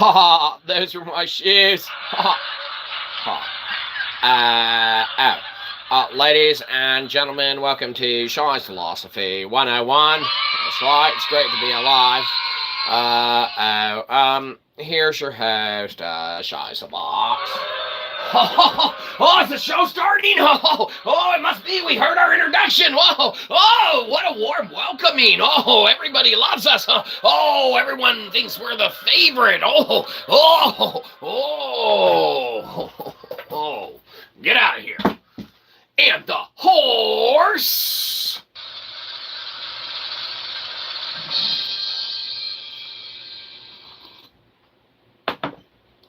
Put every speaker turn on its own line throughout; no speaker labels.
Ha! Those were my shoes. Ha! Ha! Ladies and gentlemen, welcome to Shyzalosophy 101. That's right, it's great to be alive. Here's your host, Shyzabox. Oh, is the show starting? Oh, it must be. We heard our introduction. Whoa, oh, what a warm welcoming. Oh, everybody loves us. Oh, everyone thinks we're the favorite. Oh. Get out of here. And the horse.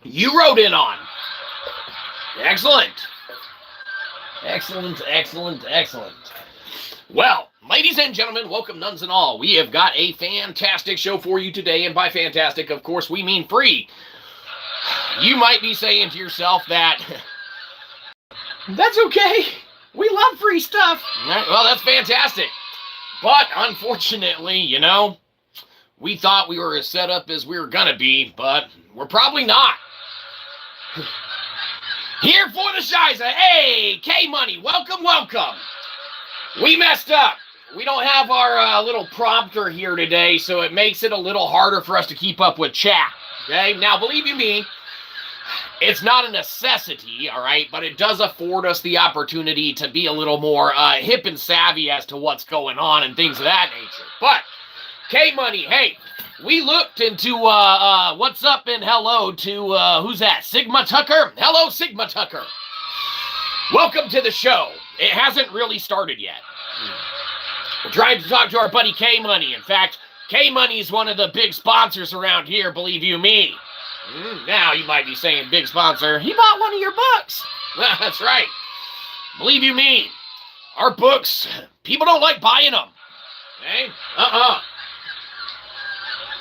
You wrote in on. Excellent. Well, ladies and gentlemen, welcome nuns and all. We have got a fantastic show for you today, and by fantastic, of course, we mean free. You might be saying to yourself that, that's okay. We love free stuff. Well, that's fantastic. But unfortunately, you know, we thought we were as set up as we were going to be, but we're probably not. Here for the Shyza. Hey, K-Money, welcome. We messed up. We don't have our little prompter here today, so it makes it a little harder for us to keep up with chat. Okay, now believe you me, it's not a necessity, all right, but it does afford us the opportunity to be a little more hip and savvy as to what's going on and things of that nature. But, K-Money, hey, we looked into what's up and hello to, who's that, Sigma Tucker? Hello, Sigma Tucker. Welcome to the show. It hasn't really started yet. We're trying to talk to our buddy K-Money. In fact, K-Money is one of the big sponsors around here, believe you me. Now you might be saying, big sponsor, he bought one of your books. That's right. Believe you me, our books, people don't like buying them. Okay?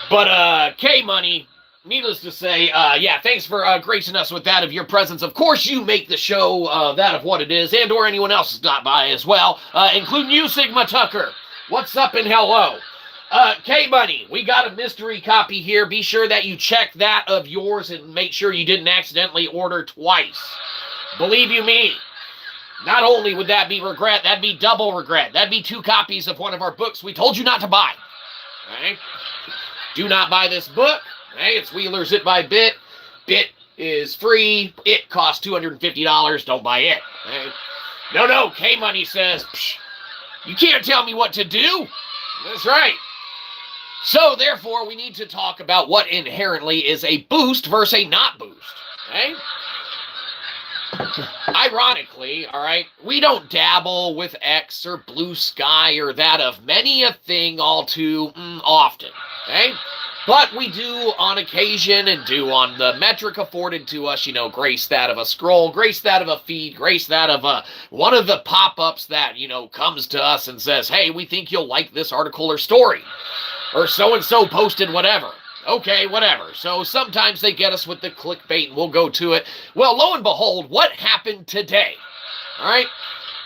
But, K-Money, needless to say, yeah, thanks for gracing us with that of your presence. Of course, you make the show that of what it is, and or anyone else that's not by as well, including you, Sigma Tucker. What's up and hello? K-Money, we got a mystery copy here. Be sure that you check that of yours and make sure you didn't accidentally order twice. Believe you me, not only would that be regret, that'd be double regret. That'd be 2 copies of one of our books we told you not to buy. Okay? Do not buy this book. Okay? It's Wheelers It by Bit. Bit is free. It costs $250. Don't buy it. Okay? No, K-Money says, you can't tell me what to do. That's right. So, therefore, we need to talk about what inherently is a boost versus a not boost. Okay? Ironically, all right, we don't dabble with X or Bluesky or that of many a thing all too often. Okay? But we do on occasion and do on the metric afforded to us, you know, grace that of a scroll, grace that of a feed, grace that of one of the pop-ups that, you know, comes to us and says, hey, we think you'll like this article or story. Or so-and-so posted whatever. Okay, whatever. So sometimes they get us with the clickbait and we'll go to it. Well, lo and behold, what happened today? All right?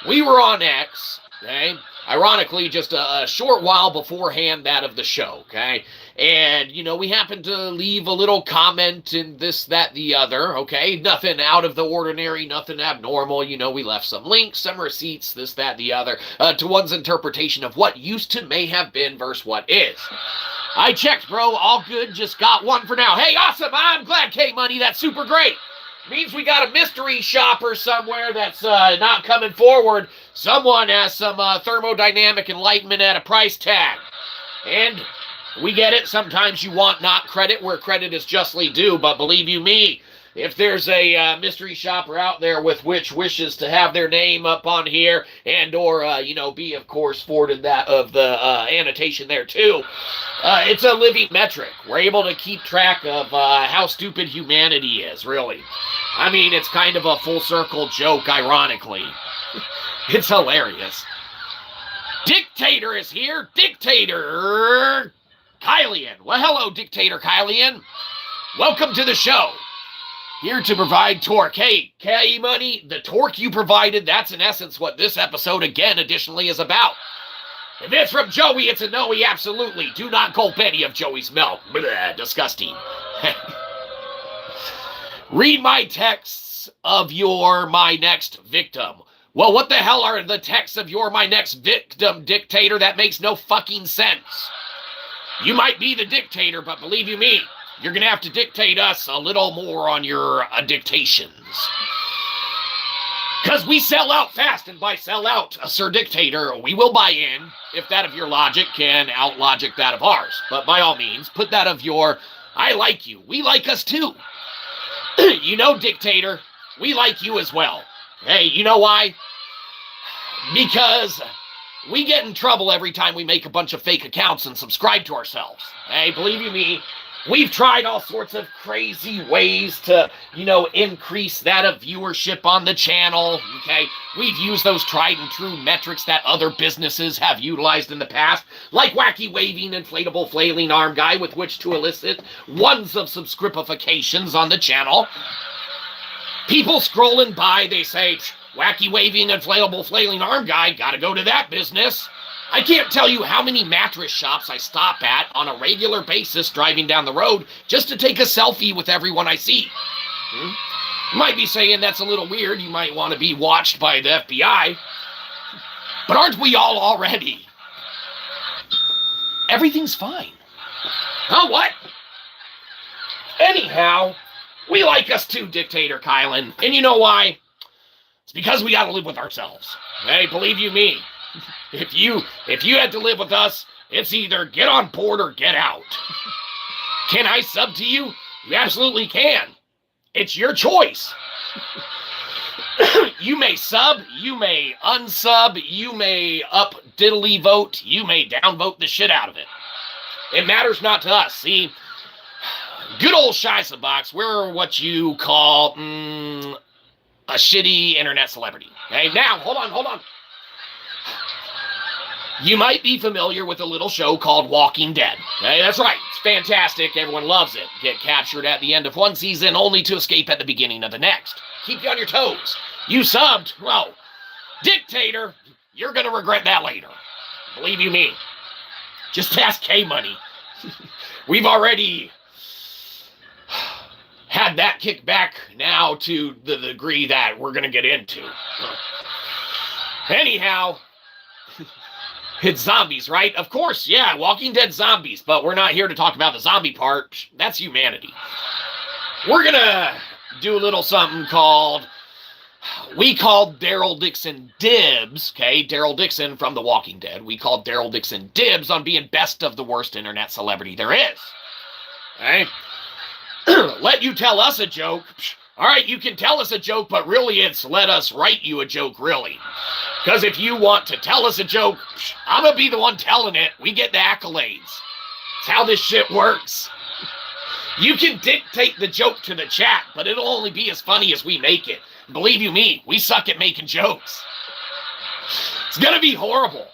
We were on X, okay? Ironically, just a short while beforehand that of the show, okay? And, you know, we happened to leave a little comment in this, that, the other, okay? Nothing out of the ordinary, nothing abnormal. You know, we left some links, some receipts, this, that, the other, to one's interpretation of what used to may have been versus what is. I checked, bro. All good. Just got one for now. Hey, awesome. I'm glad, K-Money. That's super great. Means we got a mystery shopper somewhere that's not coming forward. Someone has some thermodynamic enlightenment at a price tag. And we get it. Sometimes you want not credit where credit is justly due. But believe you me, if there's a mystery shopper out there with which wishes to have their name up on here and or, you know, be, of course, forwarded that of the annotation there, too, it's a living metric. We're able to keep track of how stupid humanity is, really. I mean, it's kind of a full circle joke, ironically. It's hilarious. Dictator is here. Dictator Kylian. Well, hello, Dictator Kylian. Welcome to the show. Here to provide torque. Hey, K-Money, the torque you provided, that's in essence what this episode, again, additionally is about. If it's from Joey, it's a no-y, absolutely. Do not gulp any of Joey's milk. Blah, disgusting. Read my texts of You're My Next Victim. Well, what the hell are the texts of You're My Next Victim, dictator? That makes no fucking sense. You might be the dictator, but believe you me, you're going to have to dictate us a little more on your dictations. Because we sell out fast, and by sell out, Sir Dictator, we will buy in if that of your logic can out-logic that of ours. But by all means, put that of your, I like you, we like us too. You know, Dictator, we like you as well. Hey, you know why? Because we get in trouble every time we make a bunch of fake accounts and subscribe to ourselves. Hey, believe you me, we've tried all sorts of crazy ways to, increase that of viewership on the channel, okay? We've used those tried and true metrics that other businesses have utilized in the past, like wacky waving, inflatable flailing arm guy, with which to elicit ones of subscripifications on the channel. People scrolling by, they say, wacky waving, inflatable flailing arm guy, gotta go to that business. I can't tell you how many mattress shops I stop at on a regular basis driving down the road just to take a selfie with everyone I see. You might be saying that's a little weird. You might want to be watched by the FBI. But aren't we all already? Everything's fine. Huh, what? Anyhow, we like us too, Dictator Kylan. And you know why? It's because we gotta live with ourselves. Hey, believe you me. If you had to live with us, it's either get on board or get out. Can I sub to you? You absolutely can. It's your choice. You may sub, you may unsub, you may up diddly vote, you may downvote the shit out of it. It matters not to us. See, good old Shyzabox, we're what you call a shitty internet celebrity. Okay, now, hold on. You might be familiar with a little show called Walking Dead. Okay, that's right. It's fantastic. Everyone loves it. Get captured at the end of one season only to escape at the beginning of the next. Keep you on your toes. You subbed. Well, Dictator, you're going to regret that later. Believe you me. Just ask K-Money. We've already had that kick back now to the degree that we're going to get into. Anyhow, it's zombies, right? Of course, yeah, Walking Dead zombies, but we're not here to talk about the zombie part. That's humanity. We're gonna do a little something called, we called Daryl Dixon dibs, okay? Daryl Dixon from The Walking Dead. We called Daryl Dixon dibs on being best of the worst internet celebrity there is. Okay? Let you tell us a joke. All right, you can tell us a joke, but really it's let us write you a joke, really. Because if you want to tell us a joke, I'm going to be the one telling it. We get the accolades. It's how this shit works. You can dictate the joke to the chat, but it'll only be as funny as we make it. Believe you me, we suck at making jokes. It's going to be horrible.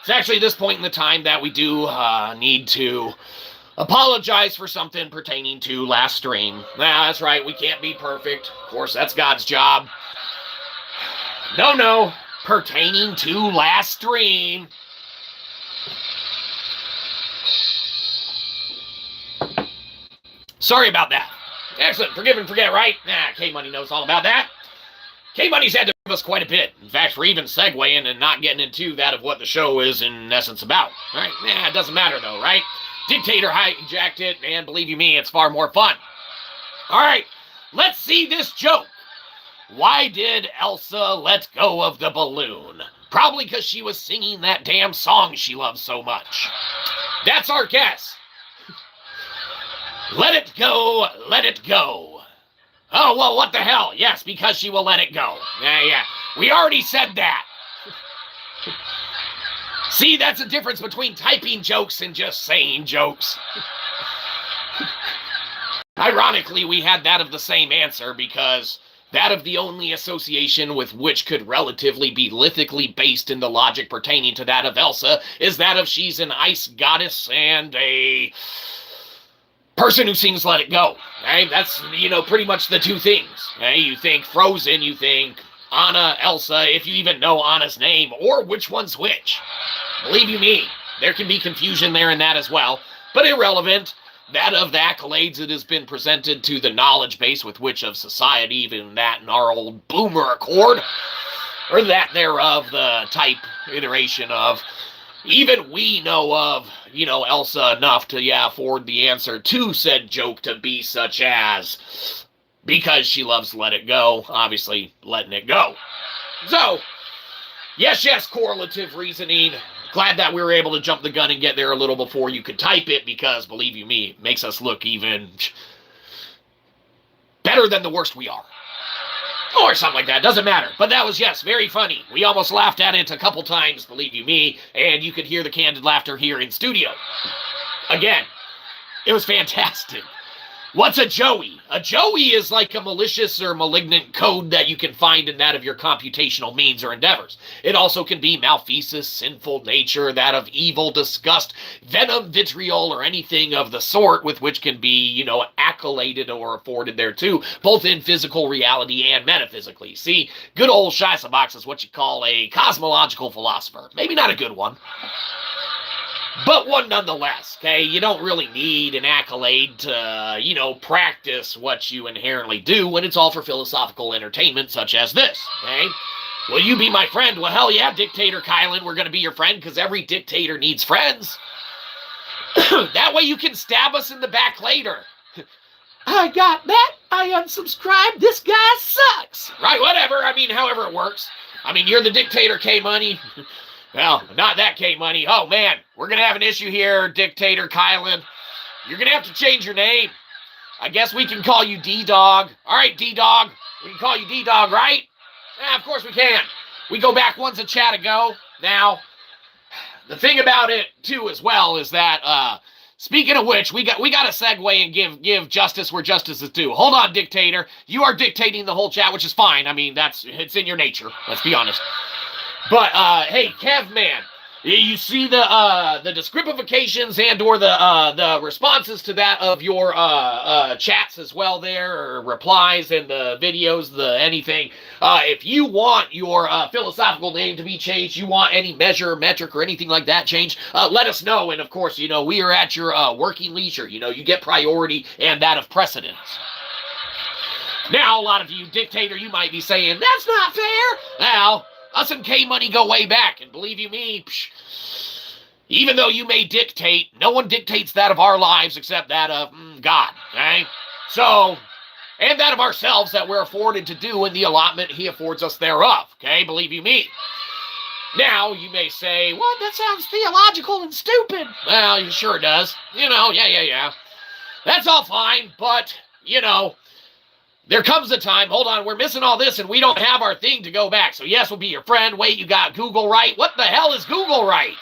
It's actually this point in the time that we do need to apologize for something pertaining to last stream. Nah, that's right, we can't be perfect. Of course, that's God's job. No. Pertaining to last stream. Sorry about that. Excellent. Forgive and forget, right? K-Money knows all about that. K-Money's had to give us quite a bit. In fact, we're even segueing and not getting into that of what the show is in essence about. Right? It doesn't matter though, right? Dictator hijacked it, and believe you me, it's far more fun. All right, let's see this joke. Why did Elsa let go of the balloon? Probably because she was singing that damn song she loves so much. That's our guess. Let it go, let it go. Oh, well, what the hell? Yes, because she will let it go. Yeah. We already said that. See, that's the difference between typing jokes and just saying jokes. Ironically, we had that of the same answer because that of the only association with which could relatively be lithically based in the logic pertaining to that of Elsa is that of she's an ice goddess and a person who sings Let It Go. Okay? That's, pretty much the two things. Okay? You think Frozen, you think Anna, Elsa, if you even know Anna's name, or which one's which. Believe you me, there can be confusion there in that as well, but irrelevant. that of the accolades that has been presented to the knowledge base with which of society, even that in our old boomer accord, or that thereof the type iteration of, even we know of, Elsa enough to, afford the answer to said joke to be such as, because she loves to let it go, obviously letting it go. So, yes, correlative reasoning. Glad that we were able to jump the gun and get there a little before you could type it, because, believe you me, it makes us look even better than the worst we are. Or something like that, doesn't matter. But that was, yes, very funny. We almost laughed at it a couple times, believe you me, and you could hear the candid laughter here in studio. Again, it was fantastic. What's a Joey? A Joey is like a malicious or malignant code that you can find in that of your computational means or endeavors. It also can be malfeasance, sinful nature, that of evil, disgust, venom, vitriol, or anything of the sort with which can be, accoladed or afforded thereto, both in physical reality and metaphysically. See, good old Shyzabox is what you call a cosmological philosopher. Maybe not a good one, but one nonetheless, okay? You don't really need an accolade to, practice what you inherently do when it's all for philosophical entertainment such as this, okay? Will you be my friend? Well, hell yeah, Dictator Kylan, we're going to be your friend, because every dictator needs friends. That way you can stab us in the back later. I got that. I unsubscribed. This guy sucks. Right, whatever. However it works. You're the Dictator K-Money. Well, not that K-Money. Oh, man, we're going to have an issue here, Dictator Kylan. You're going to have to change your name. I guess we can call you D-Dog. All right, D-Dog. We can call you D-Dog, right? Yeah, of course we can. We go back once a chat ago. Now, the thing about it, too, as well, is that, speaking of which, we got to segue and give justice where justice is due. Hold on, Dictator. You are dictating the whole chat, which is fine. It's in your nature. Let's be honest. But, hey, Kev, man, you see the descriptifications and or the responses to that of your chats as well there, or replies and the videos, the anything. If you want your philosophical name to be changed, you want any measure, metric, or anything like that changed, let us know. And, of course, we are at your working leisure. You get priority and that of precedence. Now, a lot of you, Dictator, you might be saying, that's not fair. Now, us and K-Money go way back, and believe you me, even though you may dictate, no one dictates that of our lives except that of God, okay? So, and that of ourselves that we're afforded to do in the allotment he affords us thereof, okay? Believe you me. Now, you may say, what, that sounds theological and stupid. Well, it sure does. Yeah. That's all fine, but, there comes a time, hold on, we're missing all this and we don't have our thing to go back. So yes, we'll be your friend. Wait, you got Google right? What the hell is Google right?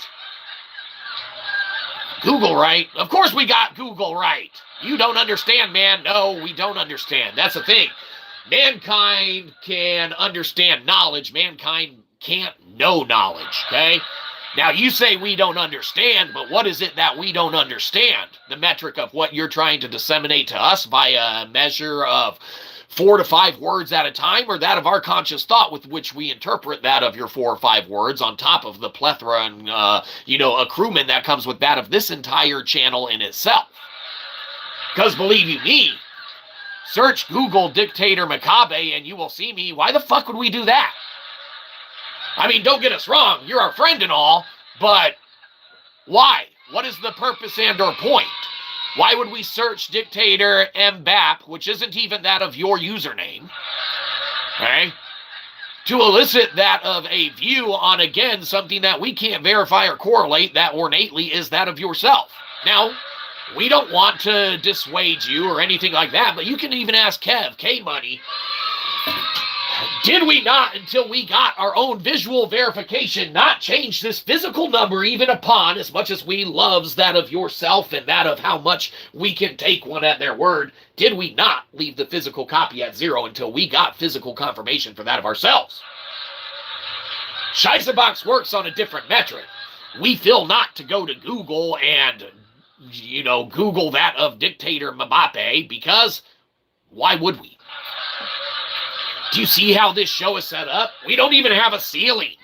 Google right? Of course we got Google right. You don't understand, man. No, we don't understand. That's the thing. Mankind can understand knowledge. Mankind can't know knowledge, okay? Now, you say we don't understand, but what is it that we don't understand? The metric of what you're trying to disseminate to us by a measure of 4 to 5 words at a time, or that of our conscious thought with which we interpret that of your 4 or 5 words on top of the plethora and, accruement that comes with that of this entire channel in itself? Because believe you me, search Google Dictator Macabre and you will see me. Why the fuck would we do that? Don't get us wrong, you're our friend and all, but why? What is the purpose and or point? Why would we search Dictator Mbap, which isn't even that of your username, okay, to elicit that of a view on, again, something that we can't verify or correlate that ornately is that of yourself? Now, we don't want to dissuade you or anything like that, but you can even ask Kev, K-Money, did we not, until we got our own visual verification, not change this physical number even upon, as much as we loves that of yourself and that of how much we can take one at their word, did we not leave the physical copy at 0 until we got physical confirmation for that of ourselves? Shyzabox works on a different metric. We feel not to go to Google and, Google that of Dictator Mbappe, because why would we? Do you see how this show is set up? We don't even have a ceiling.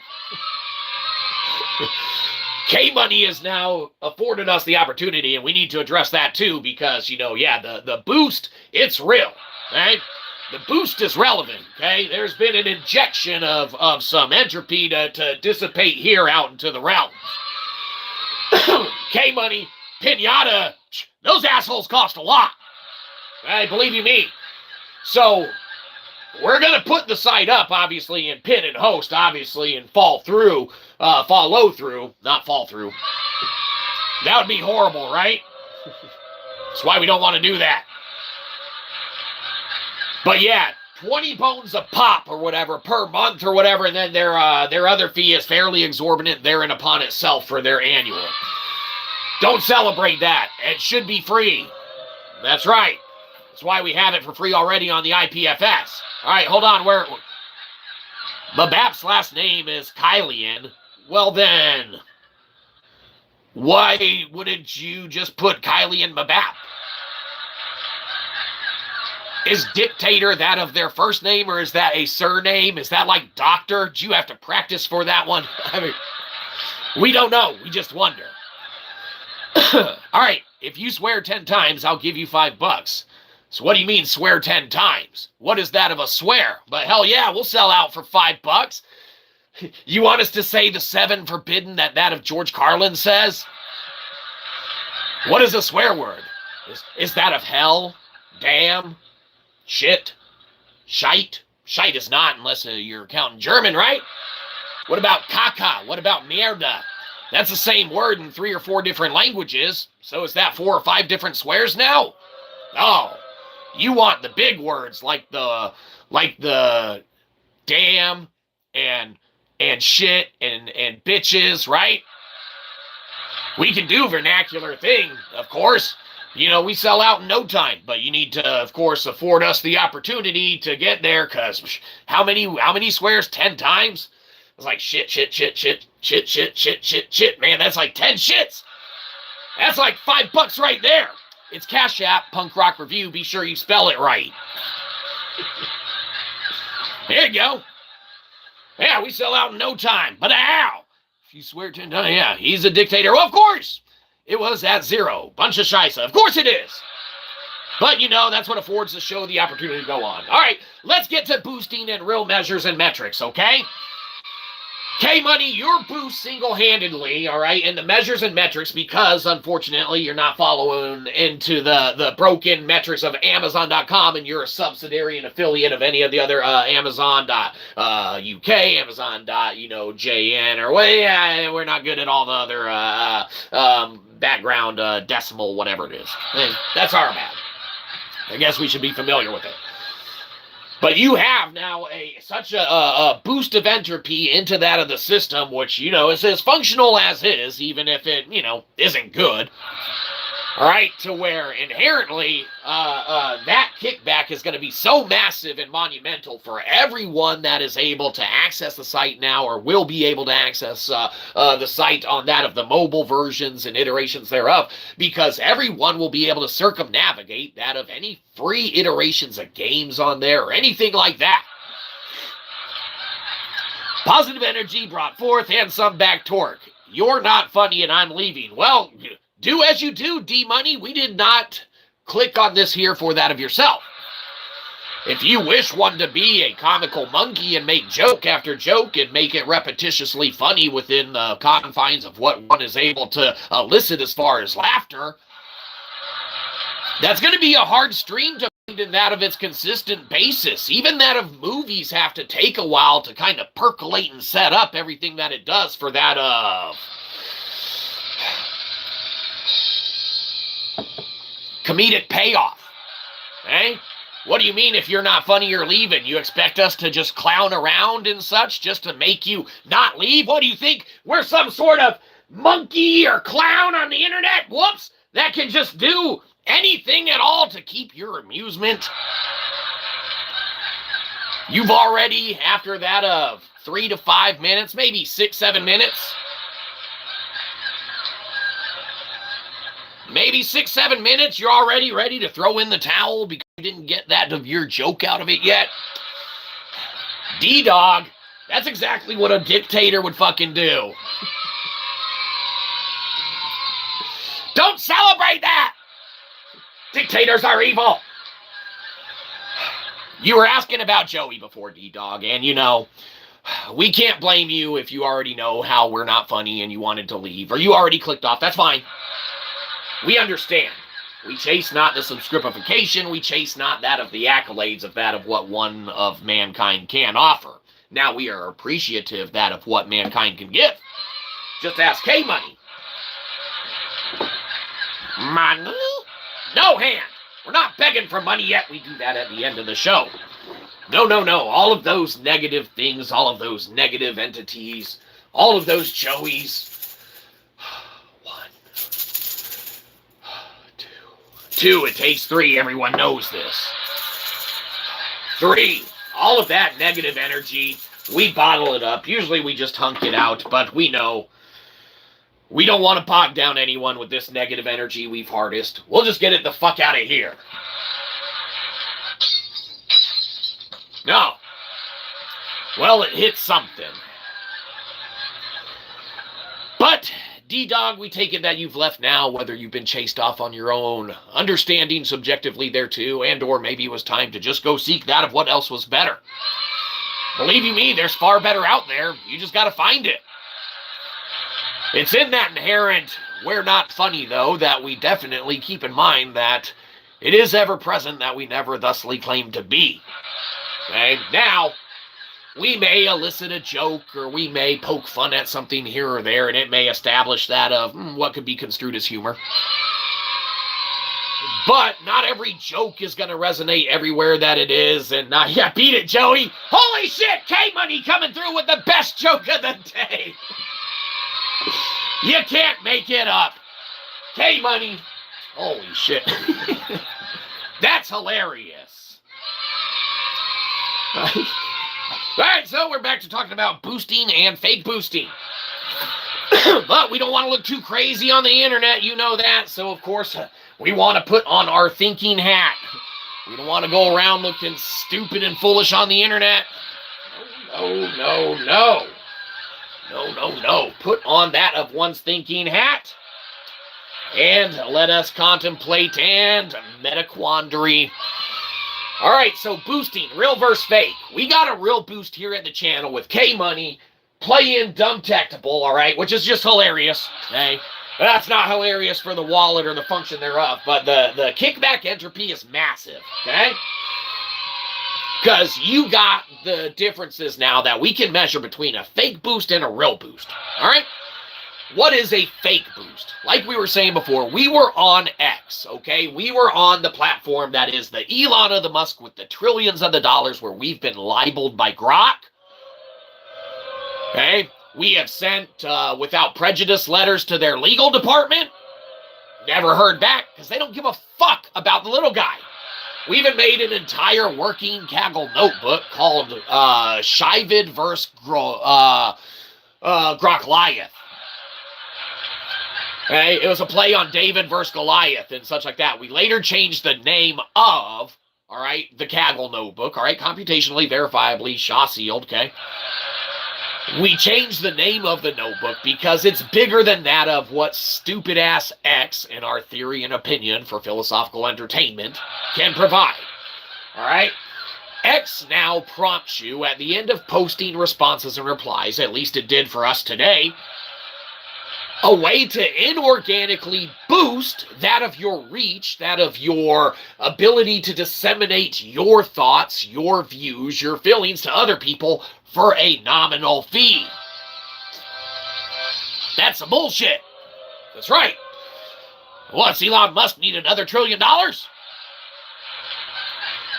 K-Money has now afforded us the opportunity, and we need to address that too, because, you know, yeah, the boost, it's real, right? The boost is relevant, okay? There's been an injection of some entropy to dissipate here out into the realms. K-Money, Pinata, those assholes cost a lot. Right? Believe you me. So, we're going to put the site up, obviously, and pin and host, obviously, and follow through. Not fall through. That would be horrible, right? That's why we don't want to do that. But yeah, 20 bones a pop or whatever per month or whatever, and then their other fee is fairly exorbitant there and upon itself for their annual. Don't celebrate that. It should be free. That's right. That's why we have it for free already on the IPFS. All right, hold on. Mabap's last name is Kylian. Well then, why wouldn't you just put Kylian Mabap? Is dictator that of their first name, or is that a surname? Is that like doctor? Do you have to practice for that one? I mean, we don't know. We just wonder. All right, if you swear 10 times, I'll give you $5. So what do you mean swear 10 times? What is that of a swear? But hell yeah, we'll sell out for $5. You want us to say the 7 forbidden that of George Carlin says? What is a swear word? Is that of hell? Damn? Shit? Shite? Shite is not unless you're counting German, right? What about caca? What about mierda? That's the same word in 3 or 4 different languages. So is that 4 or 5 different swears now? No. You want the big words like the damn and shit and bitches, right? We can do vernacular thing, of course. You know, we sell out in no time, but you need to, of course, afford us the opportunity to get there, because how many swears? 10 times? It's like shit, man, that's like 10 shits. That's like $5 right there. It's Cashapp, Punk Rock Review. Be sure you spell it right. There you go. Yeah, we sell out in no time. But how? If you swear 10 times, yeah, he's a dictator. Well, of course. It was at 0. Bunch of Shyza. Of course it is. But, you know, that's what affords the show the opportunity to go on. All right, let's get to boosting and real measures and metrics, okay? K-Money, your boost single-handedly, all right, in the measures and metrics, because, unfortunately, you're not following into the broken metrics of Amazon.com, and you're a subsidiary and affiliate of any of the other Amazon.uk, Amazon.jn, or, well, yeah, we're not good at all the other background decimal, whatever it is. That's our bad. I guess we should be familiar with it. But you have now such a boost of entropy into that of the system, which, you know, is as functional as is, even if it, you know, isn't good. All right, to where inherently that kickback is going to be so massive and monumental for everyone that is able to access the site now, or will be able to access the site on that of the mobile versions and iterations thereof, because everyone will be able to circumnavigate that of any free iterations of games on there or anything like that. Positive energy brought forth and some back torque. You're not funny and I'm leaving. Well, do as you do, D-Money. We did not click on this here for that of yourself. If you wish one to be a comical monkey and make joke after joke and make it repetitiously funny within the confines of what one is able to elicit as far as laughter, that's going to be a hard stream to find in that of its consistent basis. Even that of movies have to take a while to kind of percolate and set up everything that it does for that of comedic payoff. Eh? What do you mean if you're not funny, you're leaving? You expect us to just clown around and such just to make you not leave? What do you think? We're some sort of monkey or clown on the internet? Whoops! That can just do anything at all to keep your amusement? You've already, after that of 3 to 5 minutes, maybe 6, 7 minutes, maybe 6, 7 minutes, you're already ready to throw in the towel because you didn't get that of your joke out of it yet? D-Dog, that's exactly what a dictator would fucking do. Don't celebrate that! Dictators are evil! You were asking about Joey before, D-Dog, and you know, we can't blame you if you already know how we're not funny and you wanted to leave, or you already clicked off. That's fine. We understand. We chase not the subscribification, we chase not that of the accolades of that of what one of mankind can offer. Now we are appreciative that of what mankind can give. Just ask K-Money. Money? No hand. We're not begging for money yet. We do that at the end of the show. No, no, no. All of those negative things, all of those negative entities, all of those Joeys. 1, 2. 2, it takes 3. Everyone knows this. 3. All of that negative energy, we bottle it up. Usually we just hunk it out, but we know we don't want to bog down anyone with this negative energy we've harnessed. We'll just get it the fuck out of here. No. Well, it hit something. But, D-Dog, we take it that you've left now, whether you've been chased off on your own, understanding subjectively there too, and or maybe it was time to just go seek that of what else was better. Believe you me, there's far better out there. You just gotta find it. It's in that inherent, we're not funny though, that we definitely keep in mind that it is ever present that we never thusly claim to be. Okay, now, we may elicit a joke or we may poke fun at something here or there and it may establish that of what could be construed as humor. But not every joke is going to resonate everywhere that it is. And yeah, beat it, Joey. Holy shit, K-Money coming through with the best joke of the day. You can't make it up. K-Money. Holy shit. That's hilarious. All right, so we're back to talking about boosting and fake boosting. But we don't want to look too crazy on the internet, you know that. So, of course, we want to put on our thinking hat. We don't want to go around looking stupid and foolish on the internet. No, no, no. No, no, no. Put on that of one's thinking hat. And let us contemplate and meta-quandary. All right, so boosting, real versus fake. We got a real boost here at the channel with K-Money playing Dumb Tactable, all right, which is just hilarious, okay? That's not hilarious for the wallet or the function thereof, but the kickback entropy is massive, okay? Because you got the differences now that we can measure between a fake boost and a real boost, all right? What is a fake boost? Like we were saying before, we were on X, okay? We were on the platform that is the Elon of the Musk with the trillions of the dollars where we've been libeled by Grok. Okay? We have sent without prejudice letters to their legal department. Never heard back because they don't give a fuck about the little guy. We even made an entire working Kaggle notebook called Shyvid vs. Grokliath. Okay, it was a play on David versus Goliath and such like that. We later changed the name of, all right, the Kaggle notebook, all right, computationally, verifiably, SHA-sealed, okay? We changed the name of the notebook because it's bigger than that of what stupid-ass X, in our theory and opinion for philosophical entertainment, can provide, all right? X now prompts you at the end of posting responses and replies, at least it did for us today, a way to inorganically boost that of your reach, that of your ability to disseminate your thoughts, your views, your feelings to other people for a nominal fee. That's some bullshit. That's right. What, Elon Musk need another $1 trillion?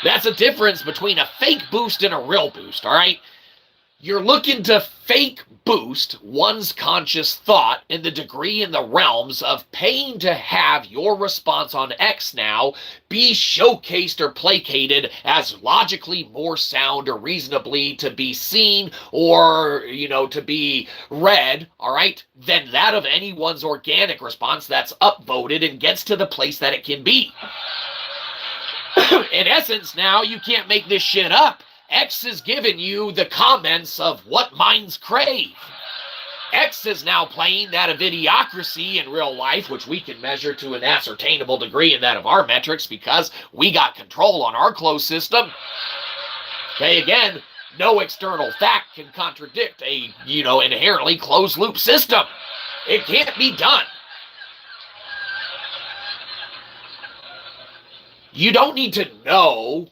That's a difference between a fake boost and a real boost, all right? You're looking to fake boost one's conscious thought in the degree and the realms of paying to have your response on X now be showcased or placated as logically more sound or reasonably to be seen or, you know, to be read, all right, than that of anyone's organic response that's upvoted and gets to the place that it can be. In essence, now, you can't make this shit up. X is giving you the comments of what minds crave. X is now playing that of idiocracy in real life, which we can measure to an ascertainable degree in that of our metrics because we got control on our closed system. Okay, again, no external fact can contradict a, inherently closed loop system. It can't be done. You don't need to know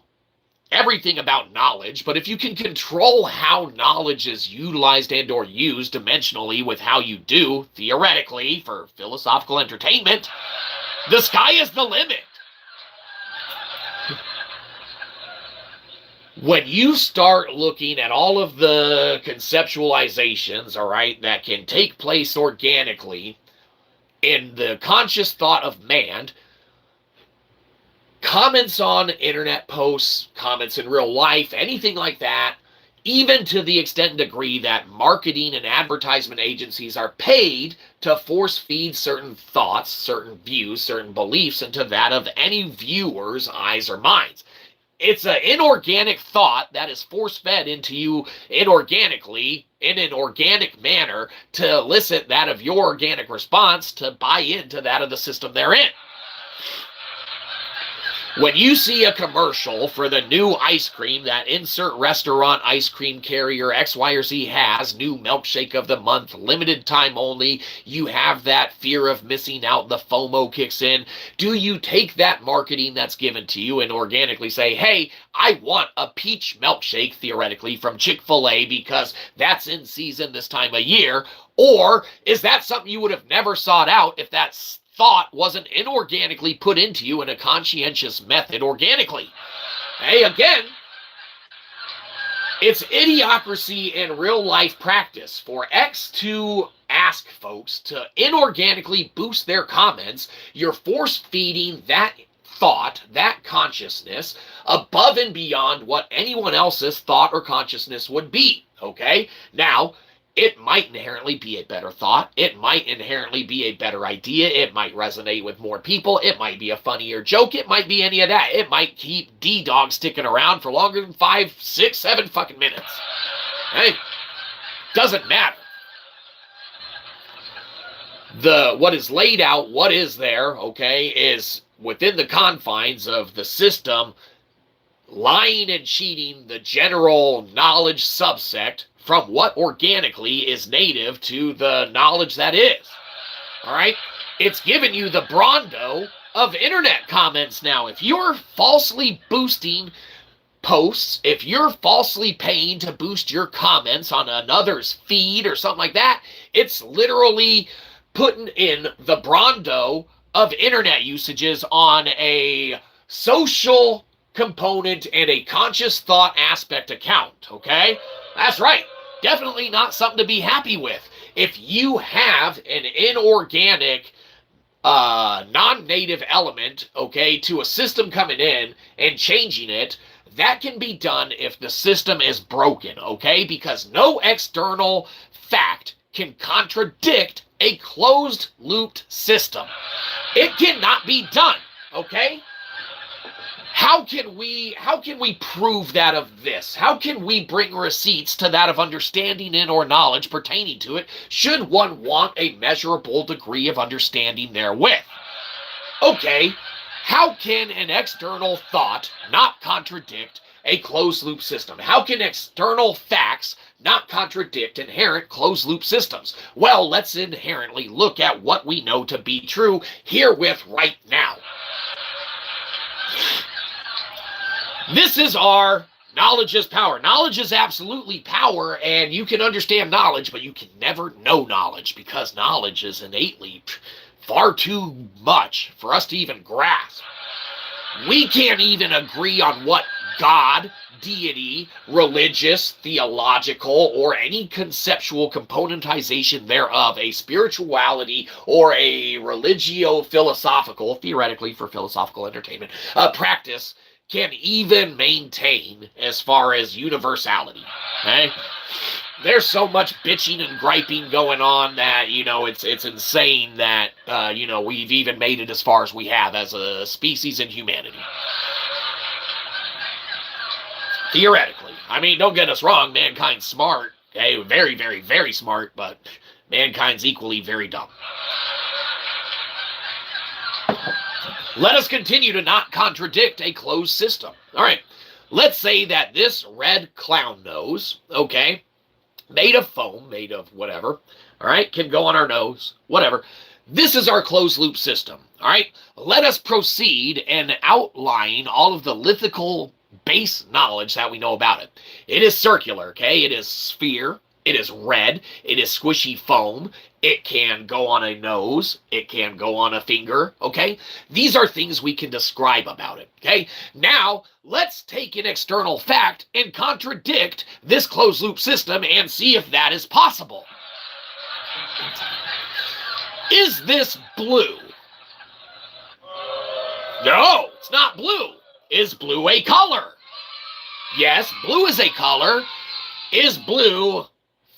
everything about knowledge, but if you can control how knowledge is utilized and or used dimensionally with how you do, theoretically, for philosophical entertainment, the sky is the limit. When you start looking at all of the conceptualizations, all right, that can take place organically in the conscious thought of man, comments on internet posts, comments in real life, anything like that, even to the extent and degree that marketing and advertisement agencies are paid to force feed certain thoughts, certain views, certain beliefs into that of any viewer's eyes or minds. It's an inorganic thought that is force-fed into you inorganically, in an organic manner, to elicit that of your organic response to buy into that of the system they're in. When you see a commercial for the new ice cream that insert restaurant ice cream carrier X, Y, or Z has, new milkshake of the month, limited time only, you have that fear of missing out, the FOMO kicks in. Do you take that marketing that's given to you and organically say, hey, I want a peach milkshake, theoretically, from Chick-fil-A because that's in season this time of year? Or is that something you would have never sought out if that's thought wasn't inorganically put into you in a conscientious method organically? Hey, again, it's idiocracy in real life practice for X to ask folks to inorganically boost their comments. You're force feeding that thought, that consciousness, above and beyond what anyone else's thought or consciousness would be. Okay? Now, it might inherently be a better thought. It might inherently be a better idea. It might resonate with more people. It might be a funnier joke. It might be any of that. It might keep D-Dog sticking around for longer than 5, 6, 7 fucking minutes. Hey, doesn't matter. What is laid out, what is there, okay, is within the confines of the system, lying and cheating the general knowledge subsect from what organically is native to the knowledge that is. All right? It's giving you the Brondo of internet comments now. If you're falsely boosting posts, if you're falsely paying to boost your comments on another's feed or something like that, it's literally putting in the Brondo of internet usages on a social component and a conscious thought aspect account, okay? That's right. Definitely not something to be happy with. If you have an inorganic, non-native element, okay, to a system coming in and changing it, that can be done if the system is broken, okay? Because no external fact can contradict a closed-looped system. It cannot be done, okay? How can we prove that of this? How can we bring receipts to that of understanding in or knowledge pertaining to it, should one want a measurable degree of understanding therewith? Okay, how can an external thought not contradict a closed-loop system? How can external facts not contradict inherent closed-loop systems? Well, let's inherently look at what we know to be true herewith right now. This is our knowledge is power. Knowledge is absolutely power, and you can understand knowledge, but you can never know knowledge because knowledge is innately far too much for us to even grasp. We can't even agree on what God, deity, religious, theological, or any conceptual componentization thereof, a spirituality or a religio-philosophical, theoretically for philosophical entertainment, practice can even maintain as far as universality, okay? There's so much bitching and griping going on that, it's insane that, we've even made it as far as we have as a species in humanity. Theoretically. I mean, don't get us wrong, mankind's smart, okay? Very, very, very smart, but Mankind's equally very dumb. Let us continue to not contradict a closed system. All right, let's say that this red clown nose, okay, made of foam, made of whatever, all right, can go on our nose, whatever. This is our closed loop system, all right? Let us proceed and outline all of the lithical base knowledge that we know about it. It is circular, okay? It is sphere. It is red. It is squishy foam. It can go on a nose. It can go on a finger, okay? These are things we can describe about it, okay? Now, let's take an external fact and contradict this closed loop system and see if that is possible. Is this blue? No, it's not blue. Is blue a color? Yes, blue is a color. Is blue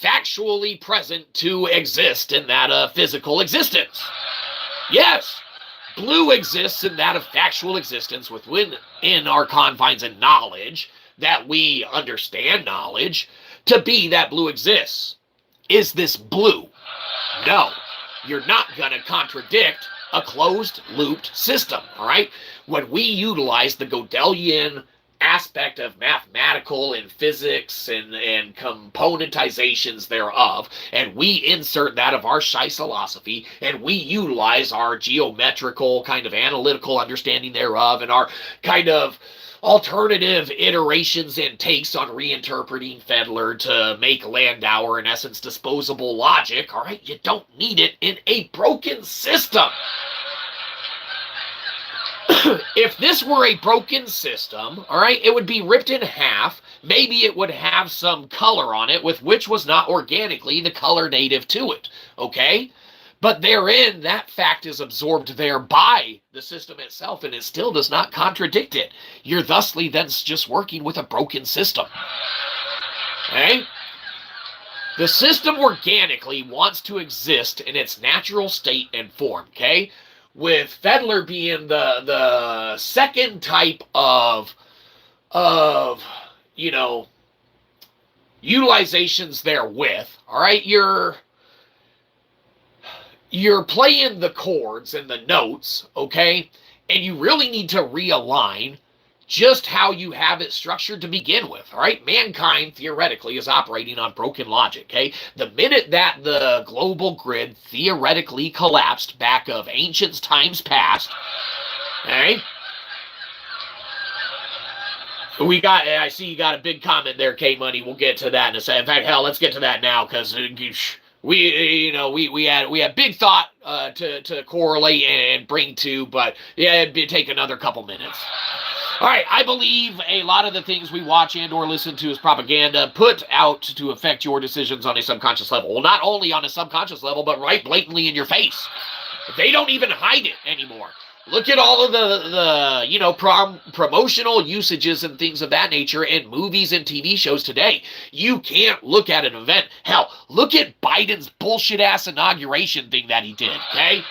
factually present to exist in that physical existence? Yes, blue exists in that of factual existence within our confines and knowledge that we understand knowledge to be that blue exists. Is this blue? No, you're not going to contradict a closed-looped system, all right? When we utilize the Gödelian aspect of mathematical and physics and componentizations thereof, and we insert that of our Shyzalosophy, and we utilize our geometrical kind of analytical understanding thereof and our kind of alternative iterations and takes on reinterpreting Fedler to make Landauer, in essence, disposable logic, all right? You don't need it in a broken system. If this were a broken system, all right, it would be ripped in half. Maybe it would have some color on it, with which was not organically the color native to it, okay? But therein, that fact is absorbed there by the system itself, and it still does not contradict it. You're thusly then just working with a broken system. Okay? The system organically wants to exist in its natural state and form, okay? With Fedler being the second type of you know, utilizations therewith, all right? You're playing the chords and the notes, okay? And you really need to realign just how you have it structured to begin with, all right? Mankind, theoretically, is operating on broken logic, okay? The minute that the global grid theoretically collapsed back of ancient times past, okay? I see you got a big comment there, K-Money. We'll get to that in a second. In fact, hell, let's get to that now, because we had big thought to correlate and bring to, but yeah, it'd take another couple minutes. All right, I believe a lot of the things we watch and or listen to is propaganda put out to affect your decisions on a subconscious level. Well, not only on a subconscious level, but right blatantly in your face. They don't even hide it anymore. Look at all of the promotional usages and things of that nature in movies and TV shows today. You can't look at an event. Hell, look at Biden's bullshit-ass inauguration thing that he did, okay?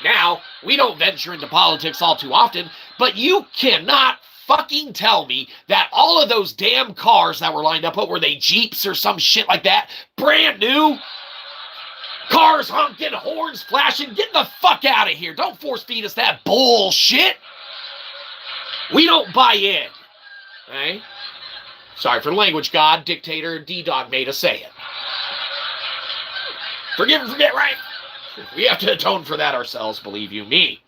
Now, we don't venture into politics all too often, but you cannot fucking tell me that all of those damn cars that were lined up, what were they, Jeeps or some shit like that, brand new, cars honking, horns flashing, get the fuck out of here. Don't force feed us that bullshit. We don't buy in. Okay? Sorry for the language, God, dictator, D-Dog made us say it. Forgive and forget, right? We have to atone for that ourselves, believe you me.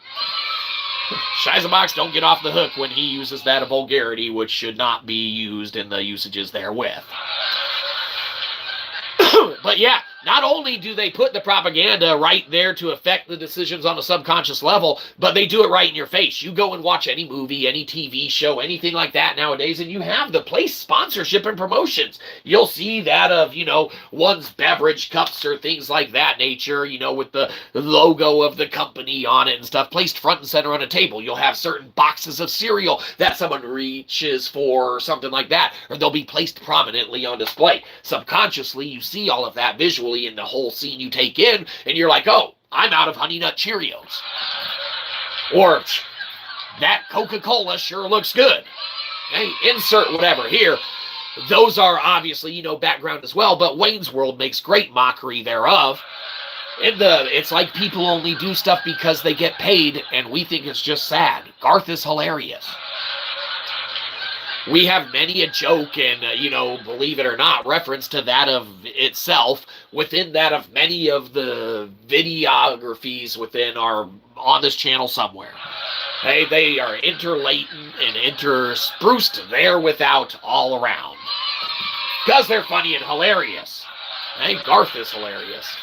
Shyzabox don't get off the hook when he uses that vulgarity, which should not be used in the usages therewith. But yeah, not only do they put the propaganda right there to affect the decisions on a subconscious level, but they do it right in your face. You go and watch any movie, any TV show, anything like that nowadays, and you have the place sponsorship and promotions. You'll see that of, one's beverage cups or things like that nature, with the logo of the company on it and stuff, placed front and center on a table. You'll have certain boxes of cereal that someone reaches for or something like that, or they'll be placed prominently on display. Subconsciously, you see all of that visually in the whole scene you take in, and you're like, oh, I'm out of Honey Nut Cheerios. Or, that Coca-Cola sure looks good. Hey, insert whatever here. Those are obviously, background as well, but Wayne's World makes great mockery thereof. It's like people only do stuff because they get paid, and we think it's just sad. Garth is hilarious. We have many a joke and, believe it or not, reference to that of itself within that of many of the videographies on this channel somewhere. They are interlatent and interspruced there without all around. Because they're funny and hilarious. Garth is hilarious.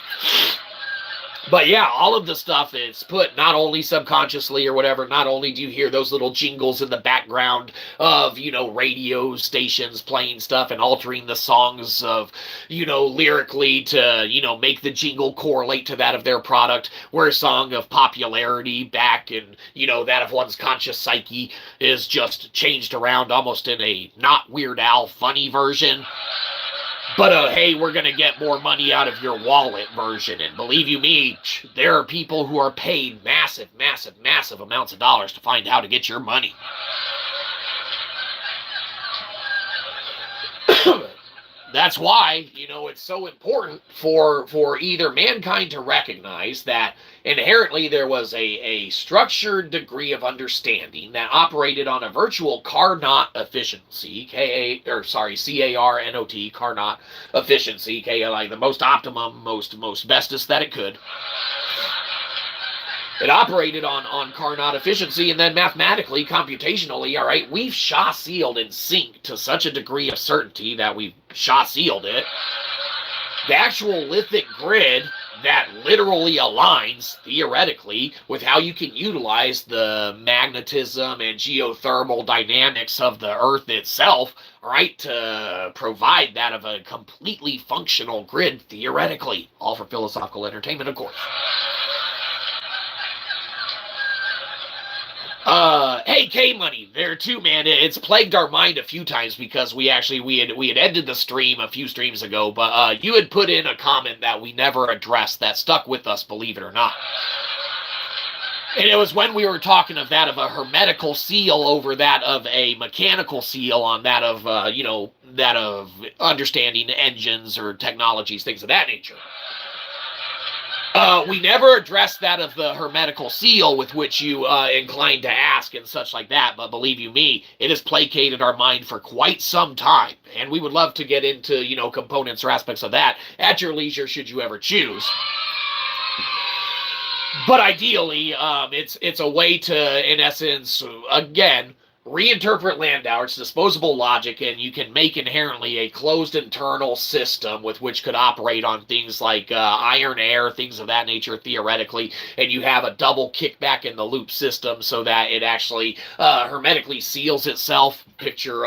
But yeah, all of the stuff is put not only subconsciously or whatever, not only do you hear those little jingles in the background of, radio stations playing stuff and altering the songs of, lyrically to, make the jingle correlate to that of their product, where a song of popularity back in, that of one's conscious psyche is just changed around almost in a not Weird Al funny version. But hey, we're going to get more money out of your wallet version. And believe you me, there are people who are paid massive, massive, massive amounts of dollars to find how to get your money. That's why, it's so important for either mankind to recognize that inherently there was a structured degree of understanding that operated on a virtual Carnot efficiency, C-A-R-N-O-T, Carnot efficiency, like the most optimum, most bestest that it could. It operated on Carnot efficiency, and then mathematically, computationally, all right, we've Sha-sealed in sync to such a degree of certainty that we've Sha-sealed it. The actual lithic grid that literally aligns, theoretically, with how you can utilize the magnetism and geothermal dynamics of the Earth itself, all right, to provide that of a completely functional grid, theoretically. All for philosophical entertainment, of course. Hey, K-Money, there too, man. It's plagued our mind a few times because we had ended the stream a few streams ago, but you had put in a comment that we never addressed that stuck with us, believe it or not. And it was when we were talking of that of a hermetical seal over that of a mechanical seal on that of, that of understanding engines or technologies, things of that nature. We never addressed that of the hermetical seal with which you inclined to ask and such like that, but believe you me, it has placated our mind for quite some time, and we would love to get into, components or aspects of that at your leisure should you ever choose. But ideally, it's a way to, in essence, again, reinterpret Landauer's disposable logic, and you can make inherently a closed internal system with which could operate on things like iron air, things of that nature, theoretically, and you have a double kickback in the loop system so that it actually hermetically seals itself. Picture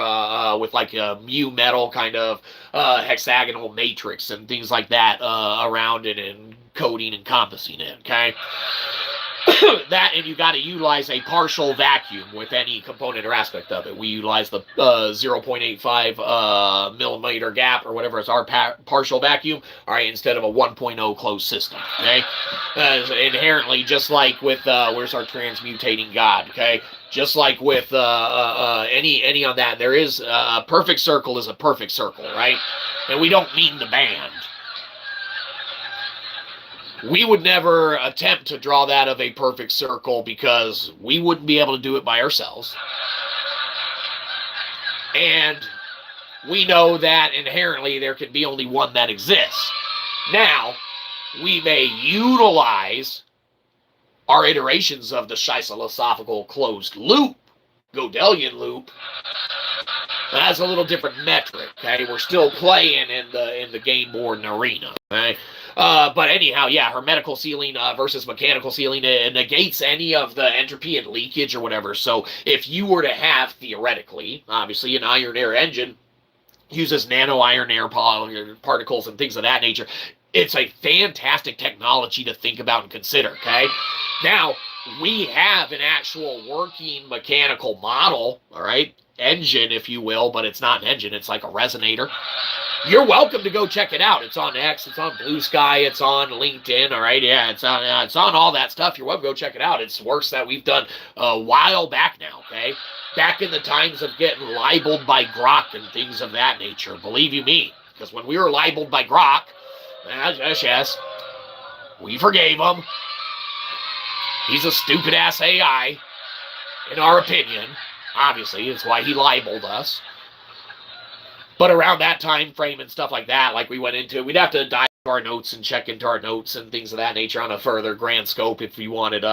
with like a mu metal kind of hexagonal matrix and things like that around it and coating and encompassing it, okay? That, and you got to utilize a partial vacuum with any component or aspect of it. We utilize the 0.85 millimeter gap or whatever is our partial vacuum, all right, instead of a 1.0 closed system, okay? Inherently, just like with, where's our transmutating God, okay? Just like with any on that, there is a perfect circle is a perfect circle, right? And we don't mean the band. We would never attempt to draw that of a perfect circle because we wouldn't be able to do it by ourselves. And we know that inherently there can be only one that exists. Now, we may utilize our iterations of the Shyzalosophical closed loop, Gödelian loop. That's a little different metric, okay? We're still playing in the game board and arena, okay? But anyhow, yeah, hermetical sealing versus mechanical sealing, it negates any of the entropy and leakage or whatever. So if you were to have, theoretically, obviously an iron air engine, uses nano iron air particles and things of that nature, it's a fantastic technology to think about and consider, okay? Now, we have an actual working mechanical model, all right? Engine, if you will, but it's not an engine, it's like a resonator. You're welcome to go check it out. It's on X, it's on Bluesky, it's on LinkedIn, all right? Yeah, it's on all that stuff. You're welcome to go check it out. It's works that we've done a while back now, okay? Back in the times of getting libeled by Grok and things of that nature. Believe you me, because when we were libeled by Grok, yes, We forgave him. He's a stupid-ass AI, in our opinion. Obviously, it's why he libeled us. But around that time frame and stuff like that, like we went into, we'd have to dive into our notes and check into our notes and things of that nature on a further grand scope if we wanted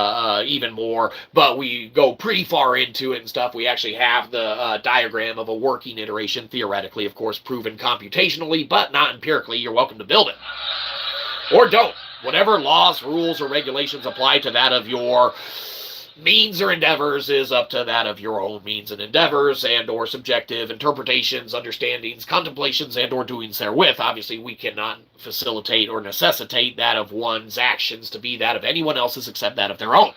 even more. But we go pretty far into it and stuff. We actually have the diagram of a working iteration, theoretically, of course, proven computationally, but not empirically. You're welcome to build it. Or don't. Whatever laws, rules, or regulations apply to that of your means or endeavors is up to that of your own means and endeavors and or subjective interpretations, understandings, contemplations, and or doings therewith. Obviously, we cannot facilitate or necessitate that of one's actions to be that of anyone else's except that of their own.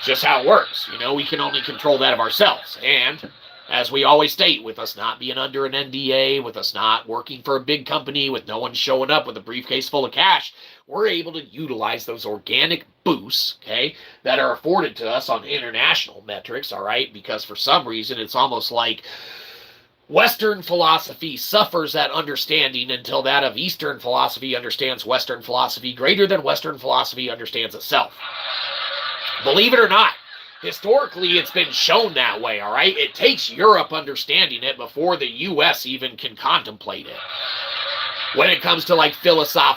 Just how it works. You know, we can only control that of ourselves. And as we always state, with us not being under an NDA, with us not working for a big company, with no one showing up with a briefcase full of cash, we're able to utilize those organic boosts, okay, that are afforded to us on international metrics, all right, because for some reason it's almost like Western philosophy suffers that understanding until that of Eastern philosophy understands Western philosophy greater than Western philosophy understands itself. Believe it or not, historically, it's been shown that way, all right? It takes Europe understanding it before the U.S. even can contemplate it. When it comes to, like, philosophical